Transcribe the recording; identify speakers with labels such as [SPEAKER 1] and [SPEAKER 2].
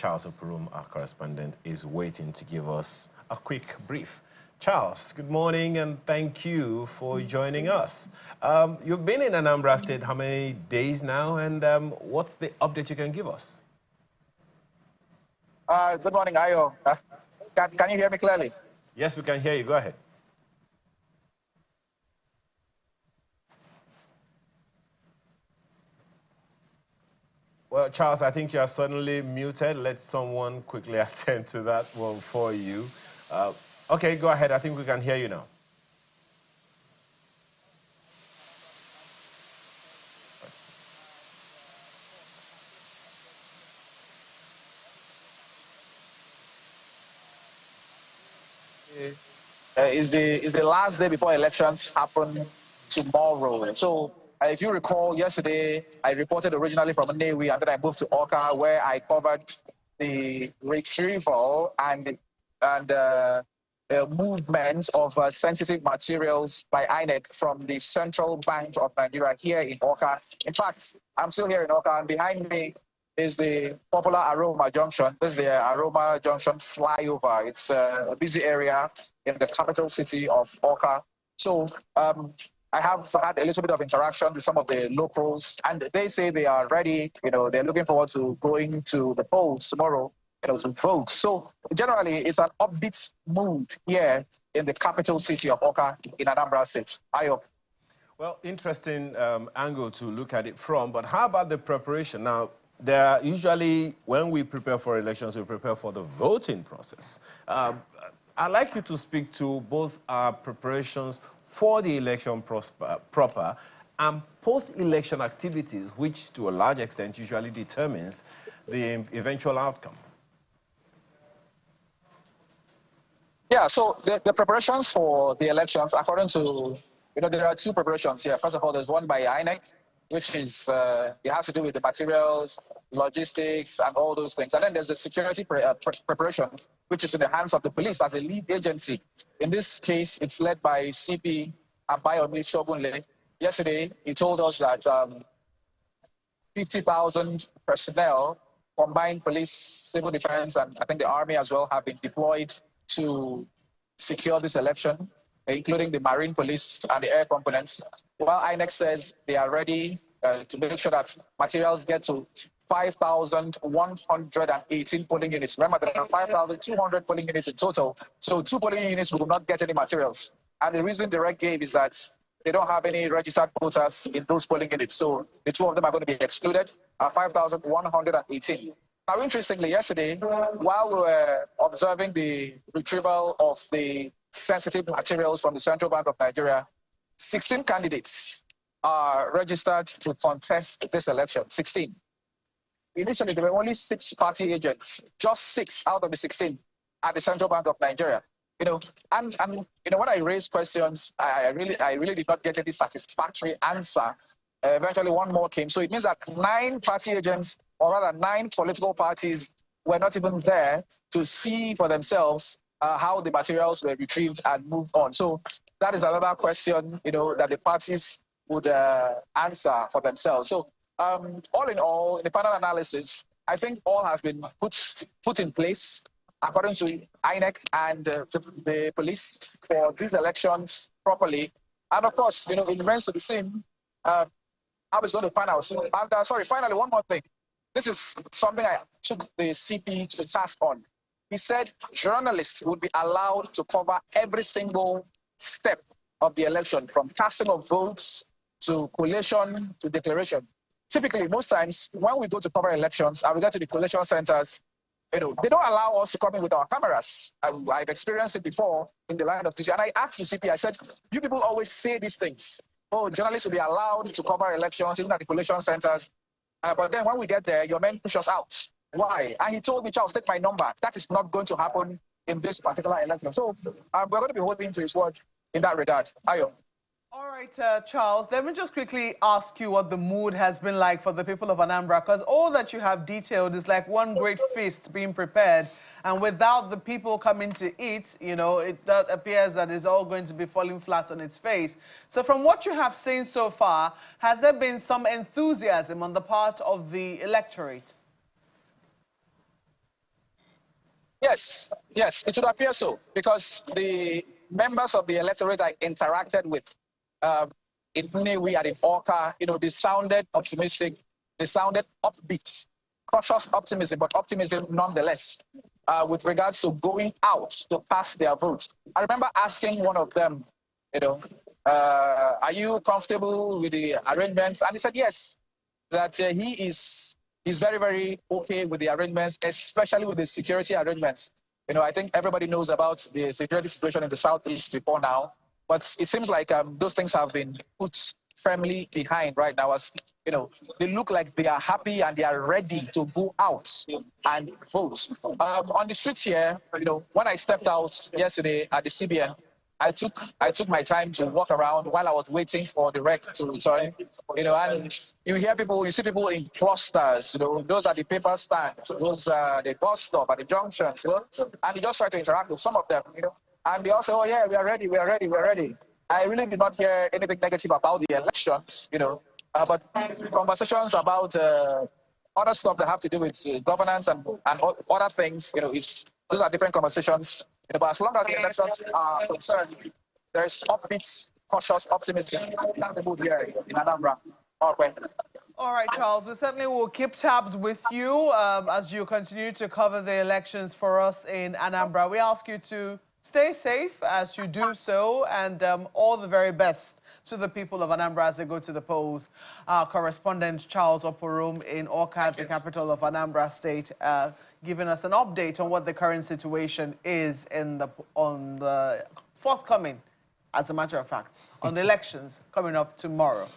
[SPEAKER 1] Charles Opurum, our correspondent, is waiting to give us a quick brief. Charles, good morning and thank you for joining us. You've been in Anambra State how many days now, and what's the update you can give us?
[SPEAKER 2] Good morning, Ayo. Can you hear me clearly?
[SPEAKER 1] Yes, we can hear you. Go ahead. Well, Charles, I think you are suddenly muted. Let someone quickly attend to that one for you. Okay, go ahead. I think we can hear you now.
[SPEAKER 2] Is the last day before elections happen tomorrow. So if you recall, yesterday I reported originally from Nnewi, and then I moved to Awka, where I covered the retrieval and movement of sensitive materials by INEC from the Central Bank of Nigeria here in Awka. In fact, I'm still here in Awka, and behind me is the popular Aroma Junction. This is the Aroma Junction flyover. It's a busy area in the capital city of Awka. So I have had a little bit of interaction with some of the locals, and they say they are ready. They're looking forward to going to the polls tomorrow, to vote. So generally, it's an upbeat mood here in the capital city of Awka in Anambra State. Ayo.
[SPEAKER 1] Well, interesting angle to look at it from, but how about the preparation? Now, there are usually, when we prepare for elections, we prepare for the voting process. I'd like you to speak to both our preparations for the election proper and post-election activities, which to a large extent usually determines the eventual outcome.
[SPEAKER 2] Yeah, so the preparations for the elections, according to, there are two preparations here. First of all, there's one by INEC, which is, it has to do with the materials, logistics, and all those things. And then there's the security preparation, which is in the hands of the police as a lead agency. In this case, it's led by CP Abayomi Shogunle. Yesterday, he told us that 50,000 personnel, combined police, civil defense, and I think the army as well, have been deployed to secure this election, including the marine police and the air components. While INEC says they are ready to make sure that materials get to 5,118 polling units. Remember, there are 5,200 polling units in total. So 2 polling units will not get any materials. And the reason the REC gave is that they don't have any registered voters in those polling units. So the 2 of them are going to be excluded, 5,118. Now, interestingly, yesterday, while we were observing the retrieval of the sensitive materials from the Central Bank of Nigeria, 16 candidates are registered to contest this election, 16. Initially, there were only 6 party agents, just 6 out of the 16 at the Central Bank of Nigeria. And when I raised questions, I really did not get any satisfactory answer. Eventually, one more came. So it means that 9 party agents, or rather 9 political parties, were not even there to see for themselves how the materials were retrieved and moved on. So that is another question, that the parties would answer for themselves. So all in all, in the final analysis, I think all has been put in place according to INEC and the police for these elections properly. And of course, it remains to be seen how it's going to pan out. And sorry, finally, one more thing. This is something I took the CP to task on. He said journalists would be allowed to cover every single step of the election, from casting of votes to collation to declaration. Typically, most times when we go to cover elections and we get to the collation centers, they don't allow us to come in with our cameras. I've experienced it before in the line of duty. And I asked the CP, I said, you people always say these things. Oh, journalists will be allowed to cover elections, even at the collation centers. But then when we get there, your men push us out. Why? And he told me, Charles, take my number. That is not going to happen in this particular election. So we're going to be holding to his word in that regard. Ayo.
[SPEAKER 3] All right, Charles, let me just quickly ask you what the mood has been like for the people of Anambra, because all that you have detailed is like one great feast being prepared, and without the people coming to eat, it appears that it's all going to be falling flat on its face. So from what you have seen so far, has there been some enthusiasm on the part of the electorate?
[SPEAKER 2] Yes, it would appear so, because the members of the electorate I interacted with in Nnewi and in Awka, they sounded optimistic, they sounded upbeat, cautious optimism, but optimism nonetheless, with regards to going out to cast their vote. I remember asking one of them, are you comfortable with the arrangements? And he said yes, that he's very, very okay with the arrangements, especially with the security arrangements. I think everybody knows about the security situation in the Southeast before now, but it seems like those things have been put firmly behind right now, as they look like they are happy and they are ready to go out and vote. On the streets here, when I stepped out yesterday at the CBN, I took my time to walk around while I was waiting for the rec to return, and you see people in clusters, those are the paper stands, those are the bus stop at the junctions, and you just try to interact with some of them, and they all say, oh yeah, we are ready, we are ready, we are ready. I really did not hear anything negative about the elections, but conversations about other stuff that have to do with governance and other things, those are different conversations. But as long as the elections are concerned, there's upbeat, cautious optimism in the mood here in Anambra. Okay.
[SPEAKER 3] All right, Charles, we certainly will keep tabs with you as you continue to cover the elections for us in Anambra. We ask you to stay safe as you do so, and all the very best to the people of Anambra as they go to the polls. Our correspondent Charles Oporum in Awka, the capital of Anambra State, giving us an update on what the current situation is on the forthcoming, as a matter of fact, on the elections coming up tomorrow.